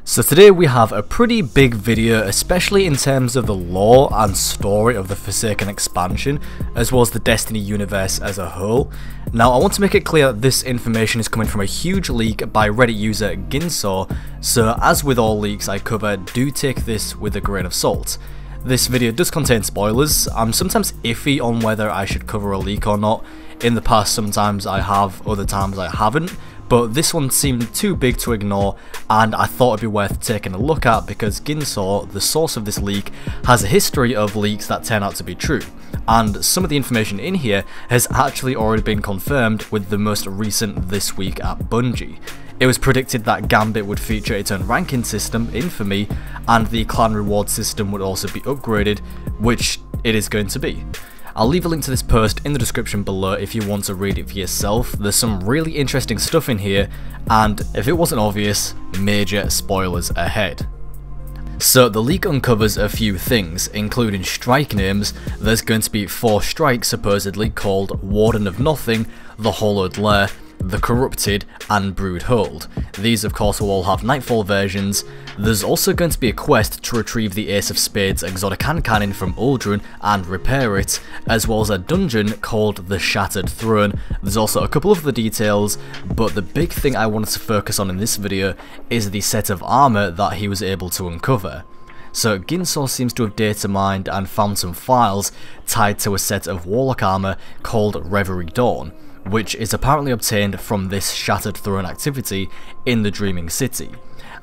So today we have a pretty big video, especially in terms of the lore and story of the Forsaken expansion, as well as the Destiny universe as a whole. Now I want to make it clear that this information is coming from a huge leak by Reddit user Ginsaw, so as with all leaks I cover, do take this with a grain of salt. This video does contain spoilers. I'm sometimes iffy on whether I should cover a leak or not. In the past sometimes I have, other times I haven't. But this one seemed too big to ignore, and I thought it'd be worth taking a look at because Ginsaw, the source of this leak, has a history of leaks that turn out to be true, and some of the information in here has actually already been confirmed with the most recent This Week at Bungie. It was predicted that Gambit would feature its own ranking system, Infamy, and the clan reward system would also be upgraded, which it is going to be. I'll leave a link to this post in the description below if you want to read it for yourself. There's some really interesting stuff in here, and if it wasn't obvious, major spoilers ahead. So the leak uncovers a few things, including strike names. There's going to be 4 strikes supposedly called Warden of Nothing, the Hollowed Lair, the Corrupted, and Broodhold. These of course will all have Nightfall versions. There's also going to be a quest to retrieve the Ace of Spades exotic hand cannon from Uldren and repair it, as well as a dungeon called the Shattered Throne. There's also a couple of other details, but the big thing I wanted to focus on in this video is the set of armor that he was able to uncover. So Ginsaw seems to have data mined and found some files tied to a set of Warlock armor called Reverie Dawn, which is apparently obtained from this Shattered Throne activity in the Dreaming City.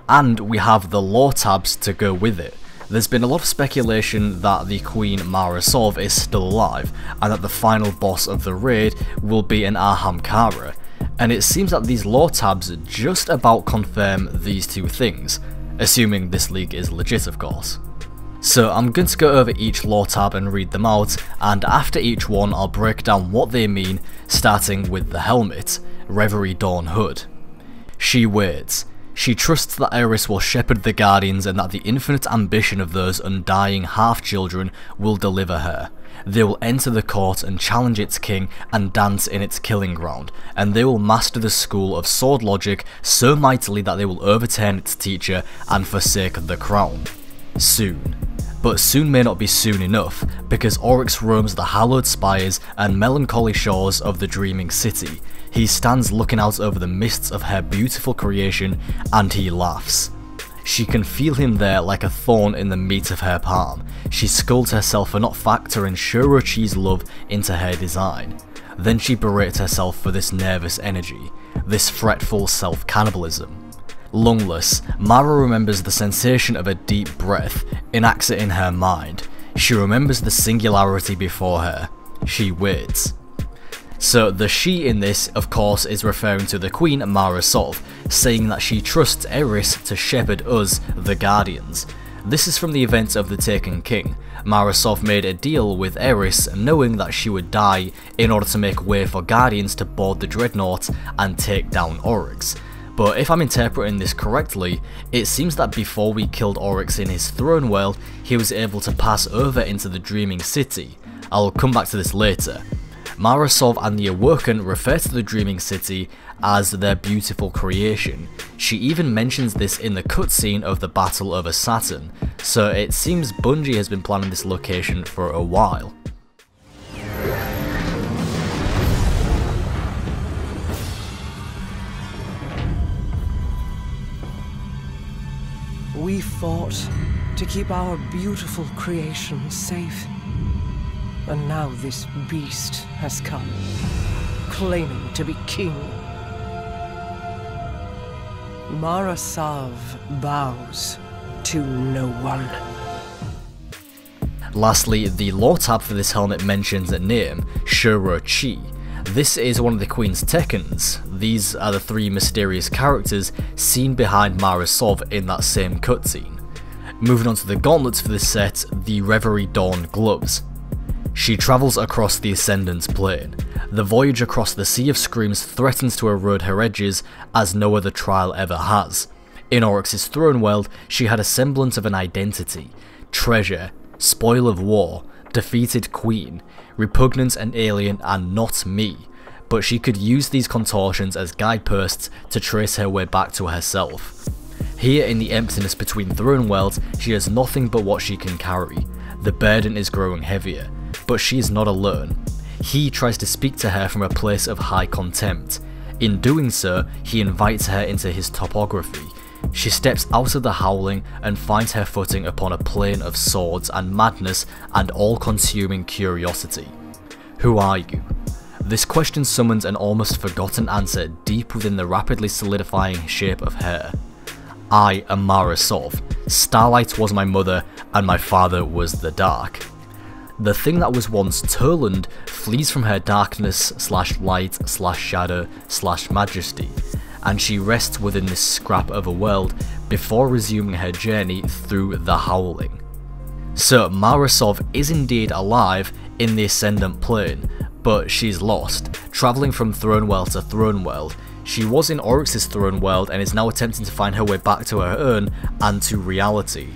And we have the lore tabs to go with it. There's been a lot of speculation that the Queen Mara Sov is still alive, and that the final boss of the raid will be an Ahamkara, and it seems that these lore tabs just about confirm these two things, assuming this leak is legit of course. So I'm going to go over each lore tab and read them out, and after each one I'll break down what they mean, starting with the helmet, Reverie Dawn Hood. She waits. She trusts that Oryx will shepherd the Guardians and that the infinite ambition of those undying half-children will deliver her. They will enter the court and challenge its king and dance in its killing ground, and they will master the school of sword logic so mightily that they will overturn its teacher and forsake the crown. Soon. But soon may not be soon enough, because Oryx roams the hallowed spires and melancholy shores of the Dreaming City. He stands looking out over the mists of her beautiful creation, and he laughs. She can feel him there like a thorn in the meat of her palm. She scolds herself for not factoring Shurochi's love into her design. Then she berates herself for this nervous energy, this fretful self-cannibalism. Lungless, Mara remembers the sensation of a deep breath, enacts it in her mind. She remembers the singularity before her. She waits. So the she in this, of course, is referring to the Queen Mara Sov, saying that she trusts Eris to shepherd us, the Guardians. This is from the events of the Taken King. Mara Sov made a deal with Eris, knowing that she would die in order to make way for Guardians to board the Dreadnought and take down Oryx. But if I'm interpreting this correctly, it seems that before we killed Oryx in his throne world, he was able to pass over into the Dreaming City. I'll come back to this later. Mara Sov and the Awoken refer to the Dreaming City as their beautiful creation. She even mentions this in the cutscene of the Battle over Saturn, so it seems Bungie has been planning this location for a while. We fought to keep our beautiful creation safe. And now this beast has come, claiming to be king. Mara Sov bows to no one. Lastly, the lore tab for this helmet mentions a name, Shurochi. This is one of the Queen's Tekens. These are the 3 mysterious characters seen behind Mara Sov in that same cutscene. Moving on to the gauntlets for this set, the Reverie Dawn gloves. She travels across the Ascendant's plane. The voyage across the Sea of Screams threatens to erode her edges as no other trial ever has. In Oryx's throne world, she had a semblance of an identity, treasure, spoil of war, defeated queen, repugnant and alien and not me, but she could use these contortions as guideposts to trace her way back to herself. Here in the emptiness between throne worlds, she has nothing but what she can carry. The burden is growing heavier, but she is not alone. He tries to speak to her from a place of high contempt. In doing so, he invites her into his topography. She steps out of the howling and finds her footing upon a plane of swords and madness and all-consuming curiosity. Who are you? This question summons an almost forgotten answer deep within the rapidly solidifying shape of her. I am Mara Sov. Starlight was my mother, and my father was the dark. The thing that was once Toland flees from her darkness/light/shadow/majesty, and she rests within this scrap of a world before resuming her journey through the Howling. So Mara Sov is indeed alive in the Ascendant Plane, but she's lost, travelling from throne world to throne world. She was in Oryx's throne world and is now attempting to find her way back to her own and to reality.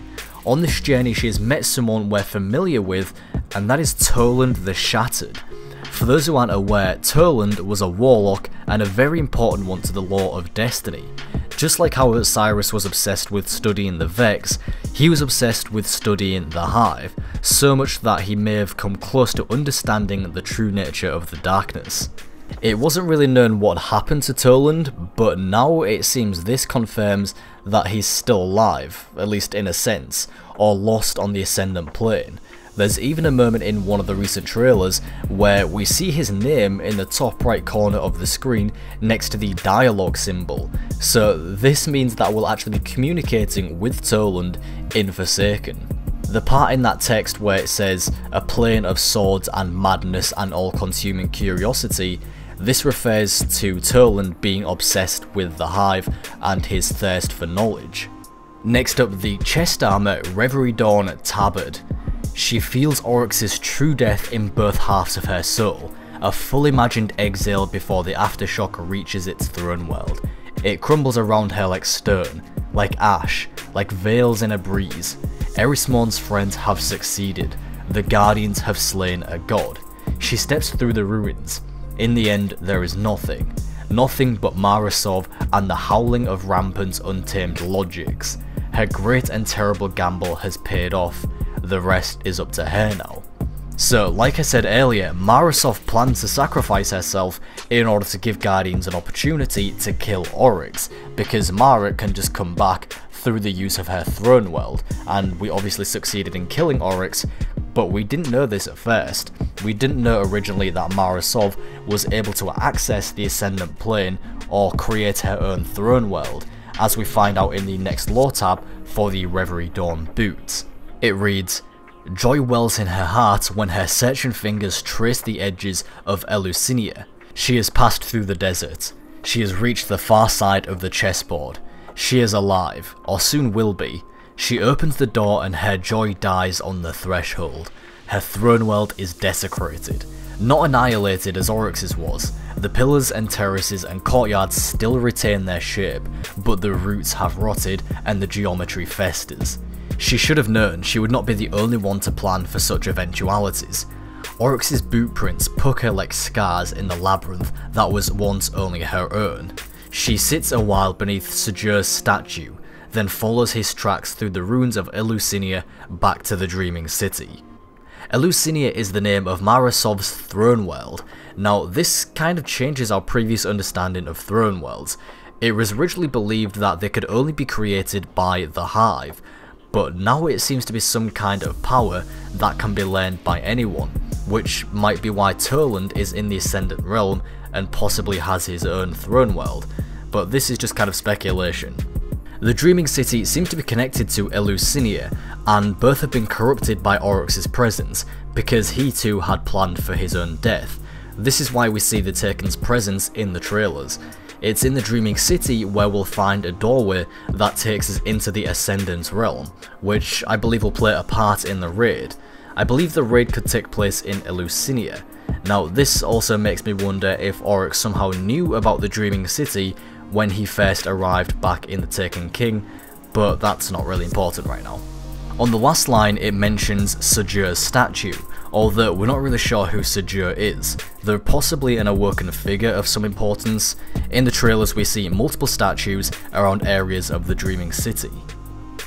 On this journey she has met someone we're familiar with, and that is Toland the Shattered. For those who aren't aware, Toland was a warlock and a very important one to the lore of Destiny. Just like how Osiris was obsessed with studying the Vex, he was obsessed with studying the Hive, so much that he may have come close to understanding the true nature of the darkness. It wasn't really known what happened to Toland, but now it seems this confirms that he's still alive, at least in a sense, or lost on the Ascendant Plane. There's even a moment in one of the recent trailers where we see his name in the top right corner of the screen next to the dialogue symbol, so this means that we'll actually be communicating with Toland in Forsaken. The part in that text where it says, a plane of swords and madness and all-consuming curiosity, this refers to Toland being obsessed with the Hive and his thirst for knowledge. Next up, the chest armor Reverie Dawn Tabard. She feels Oryx's true death in both halves of her soul, a full imagined exile before the aftershock reaches its throne world. It crumbles around her like stone, like ash, like veils in a breeze. Erismorn's friends have succeeded. The Guardians have slain a god. She steps through the ruins. In the end, there is nothing. Nothing but Mara Sov and the howling of rampant, untamed logics. Her great and terrible gamble has paid off. The rest is up to her now. So, like I said earlier, Mara Sov plans to sacrifice herself in order to give Guardians an opportunity to kill Oryx, because Mara can just come back through the use of her throne world, and we obviously succeeded in killing Oryx, but we didn't know this at first. We didn't know originally that Mara Sov was able to access the Ascendant Plane or create her own throne world, as we find out in the next lore tab for the Reverie Dawn boots. It reads, "Joy wells in her heart when her searching fingers trace the edges of Eleusiniya. She has passed through the desert. She has reached the far side of the chessboard. She is alive, or soon will be. She opens the door and her joy dies on the threshold. Her throne world is desecrated. Not annihilated as Oryx's was. The pillars and terraces and courtyards still retain their shape, but the roots have rotted and the geometry festers. She should have known she would not be the only one to plan for such eventualities. Oryx's boot prints pucker like scars in the labyrinth that was once only her own. She sits a while beneath Sujur's statue, then follows his tracks through the ruins of Eleusiniya back to the Dreaming City." Eleusiniya is the name of Mara Sov's throne world. Now this kind of changes our previous understanding of throne worlds. It was originally believed that they could only be created by the Hive, but now it seems to be some kind of power that can be learned by anyone, which might be why Toland is in the Ascendant Realm and possibly has his own throne world, but this is just kind of speculation. The Dreaming City seems to be connected to Eleusiniya, and both have been corrupted by Oryx's presence, because he too had planned for his own death. This is why we see the Taken's presence in the trailers. It's in the Dreaming City where we'll find a doorway that takes us into the Ascendant Realm, which I believe will play a part in the raid. I believe the raid could take place in Eleusiniya. Now this also makes me wonder if Oryx somehow knew about the Dreaming City when he first arrived back in the Taken King, but that's not really important right now. On the last line it mentions Sujur's statue, although we're not really sure who Sejur is, though possibly an awoken figure of some importance. In the trailers we see multiple statues around areas of the Dreaming City.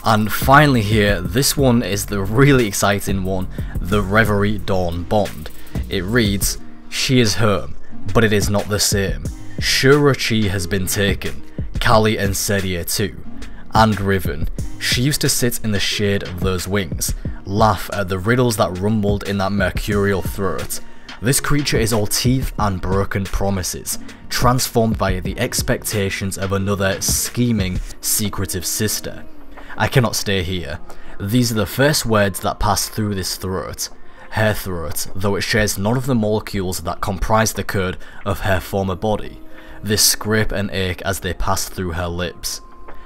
And finally here, this one is the really exciting one, the Reverie Dawn Bond. It reads, "She is home, but it is not the same. Shura-Chi has been taken, Kali and Sedia too, and Riven. She used to sit in the shade of those wings, laugh at the riddles that rumbled in that mercurial throat. This creature is all teeth and broken promises, transformed by the expectations of another scheming, secretive sister. I cannot stay here." These are the first words that pass through this throat. Her throat, though it shares none of the molecules that comprise the code of her former body. This scrape and ache as they pass through her lips.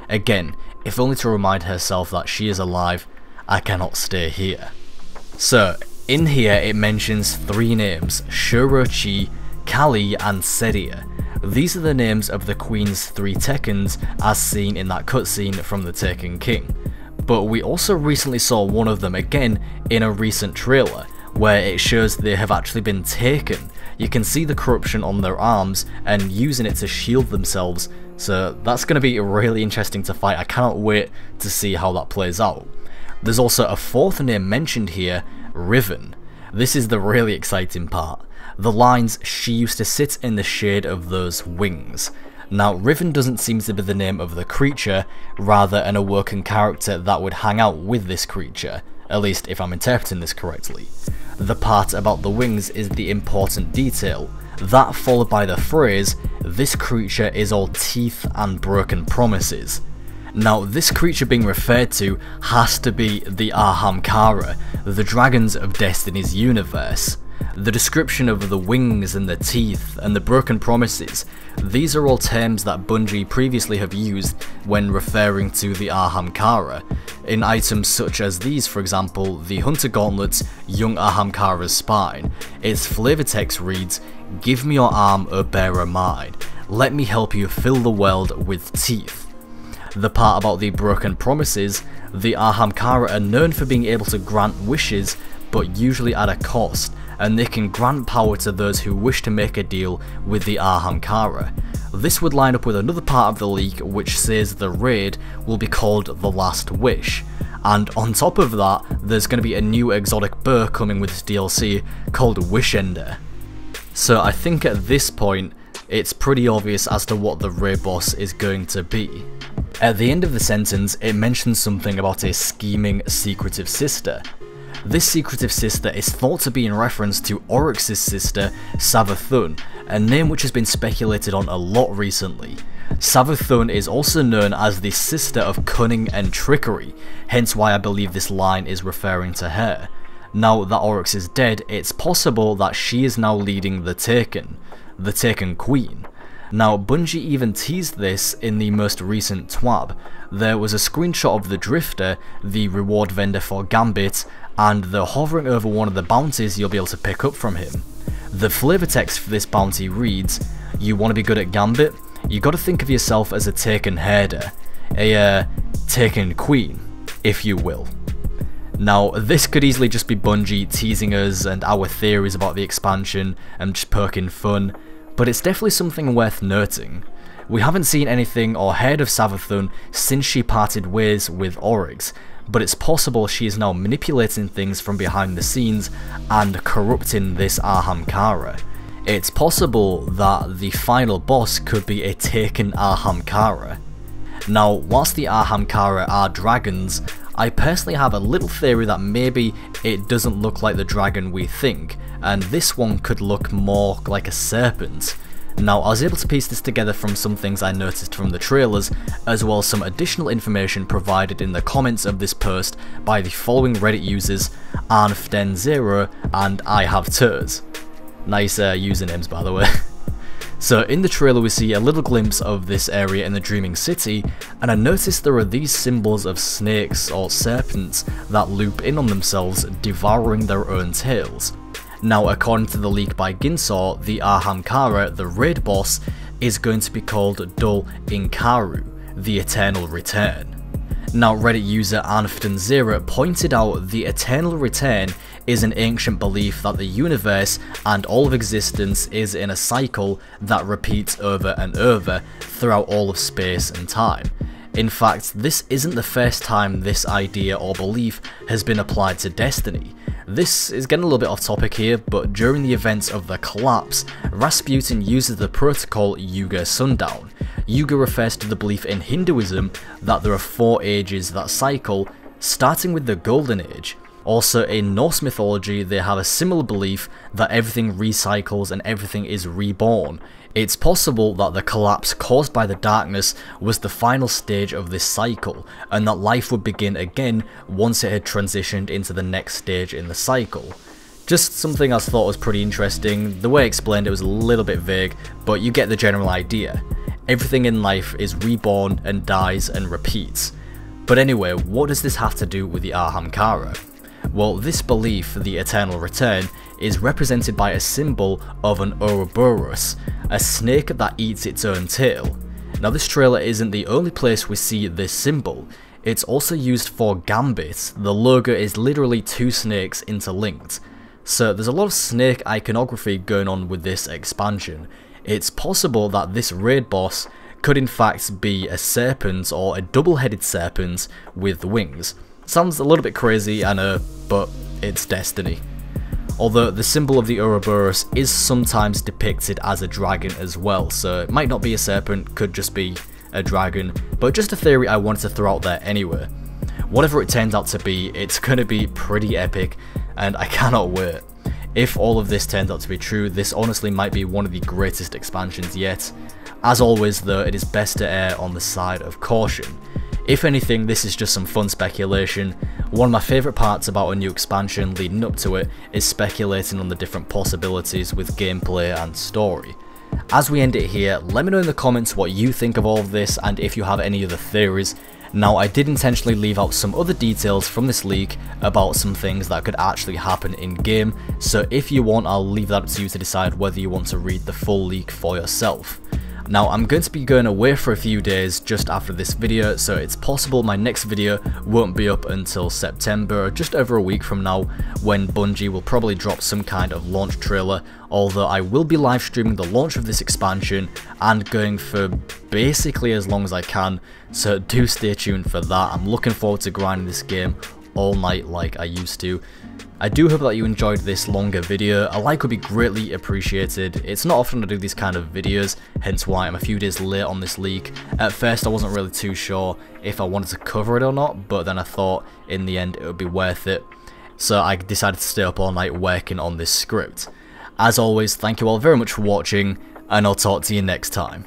Again, if only to remind herself that she is alive, I cannot stay here. So, in here it mentions 3 names, Shura-Chi, Kali and Sedia. These are the names of the Queen's 3 Tekens as seen in that cutscene from the Taken King. But we also recently saw one of them again in a recent trailer, where it shows they have actually been taken. You can see the corruption on their arms and using it to shield themselves, so that's going to be really interesting to fight. I cannot wait to see how that plays out. There's also a 4th name mentioned here, Riven. This is the really exciting part. The lines, "She used to sit in the shade of those wings." Now, Riven doesn't seem to be the name of the creature, rather an awoken character that would hang out with this creature, at least if I'm interpreting this correctly. The part about the wings is the important detail, that followed by the phrase, "This creature is all teeth and broken promises." Now, this creature being referred to has to be the Ahamkara, the dragons of Destiny's universe. The description of the wings and the teeth and the broken promises, these are all terms that Bungie previously have used when referring to the Ahamkara. In items such as these, for example, the Hunter Gauntlet's Young Ahamkara's Spine, its flavor text reads, "Give me your arm, O bearer mine. Let me help you fill the world with teeth." The part about the broken promises, the Ahamkara are known for being able to grant wishes, but usually at a cost, and they can grant power to those who wish to make a deal with the Ahamkara. This would line up with another part of the leak which says the raid will be called The Last Wish, and on top of that, there's going to be a new exotic burr coming with this DLC called Wishender. So I think at this point, it's pretty obvious as to what the raid boss is going to be. At the end of the sentence, it mentions something about a scheming, secretive sister. This secretive sister is thought to be in reference to Oryx's sister, Savathun, a name which has been speculated on a lot recently. Savathun is also known as the sister of cunning and trickery, hence why I believe this line is referring to her. Now that Oryx is dead, it's possible that she is now leading the Taken Queen. Now, Bungie even teased this in the most recent TWAB. There was a screenshot of the Drifter, the reward vendor for Gambit, and they're hovering over one of the bounties you'll be able to pick up from him. The flavor text for this bounty reads, "You want to be good at Gambit? You gotta think of yourself as a Taken herder, a Taken Queen, if you will." Now, this could easily just be Bungie teasing us and our theories about the expansion and just poking fun, but it's definitely something worth noting. We haven't seen anything or heard of Savathun since she parted ways with Oryx, but it's possible she is now manipulating things from behind the scenes and corrupting this Ahamkara. It's possible that the final boss could be a Taken Ahamkara. Now, whilst the Ahamkara are dragons, I personally have a little theory that maybe it doesn't look like the dragon we think, and this one could look more like a serpent. Now, I was able to piece this together from some things I noticed from the trailers, as well as some additional information provided in the comments of this post by the following Reddit users, Arnfden0 and I Have Toes. Nice usernames, by the way. So in the trailer we see a little glimpse of this area in the Dreaming City, and I noticed there are these symbols of snakes or serpents that loop in on themselves, devouring their own tails. Now, according to the leak by Ginsaw, the Ahamkara, the raid boss, is going to be called Dol Inkaru, the Eternal Return. Now, Reddit user Arnfton0 pointed out the eternal return is an ancient belief that the universe and all of existence is in a cycle that repeats over and over throughout all of space and time. In fact, this isn't the first time this idea or belief has been applied to Destiny. This is getting a little bit off topic here, but during the events of the collapse, Rasputin uses the protocol Yuga Sundown. Yuga refers to the belief in Hinduism that there are 4 ages that cycle, starting with the Golden Age. Also, in Norse mythology, they have a similar belief that everything recycles and everything is reborn. It's possible that the collapse caused by the darkness was the final stage of this cycle, and that life would begin again once it had transitioned into the next stage in the cycle. Just something I thought was pretty interesting. The way I explained it was a little bit vague, but you get the general idea. Everything in life is reborn and dies and repeats. But anyway, what does this have to do with the Ahamkara? Well, this belief, the eternal return, is represented by a symbol of an Ouroboros, a snake that eats its own tail. Now, this trailer isn't the only place we see this symbol. It's also used for Gambit. The logo is literally 2 snakes interlinked. So there's a lot of snake iconography going on with this expansion. It's possible that this raid boss could in fact be a serpent or a double-headed serpent with wings. Sounds a little bit crazy, I know, but it's Destiny. Although the symbol of the Ouroboros is sometimes depicted as a dragon as well, so it might not be a serpent, could just be a dragon, but just a theory I wanted to throw out there anyway. Whatever it turns out to be, it's going to be pretty epic, and I cannot wait. If all of this turns out to be true, this honestly might be one of the greatest expansions yet. As always though, it is best to err on the side of caution. If anything, this is just some fun speculation. One of my favourite parts about a new expansion leading up to it is speculating on the different possibilities with gameplay and story. As we end it here, let me know in the comments what you think of all of this and if you have any other theories. Now, I did intentionally leave out some other details from this leak about some things that could actually happen in game, so if you want, I'll leave that up to you to decide whether you want to read the full leak for yourself. Now, I'm going to be going away for a few days just after this video, so it's possible my next video won't be up until September, or just over a week from now, when Bungie will probably drop some kind of launch trailer, although I will be live streaming the launch of this expansion and going for basically as long as I can, so do stay tuned for that. I'm looking forward to grinding this game all night like I used to. I do hope that you enjoyed this longer video. A like would be greatly appreciated. It's not often I do these kind of videos, hence why I'm a few days late on this leak. At first I wasn't really too sure if I wanted to cover it or not, but then I thought in the end it would be worth it. So I decided to stay up all night working on this script. As always, thank you all very much for watching, and I'll talk to you next time.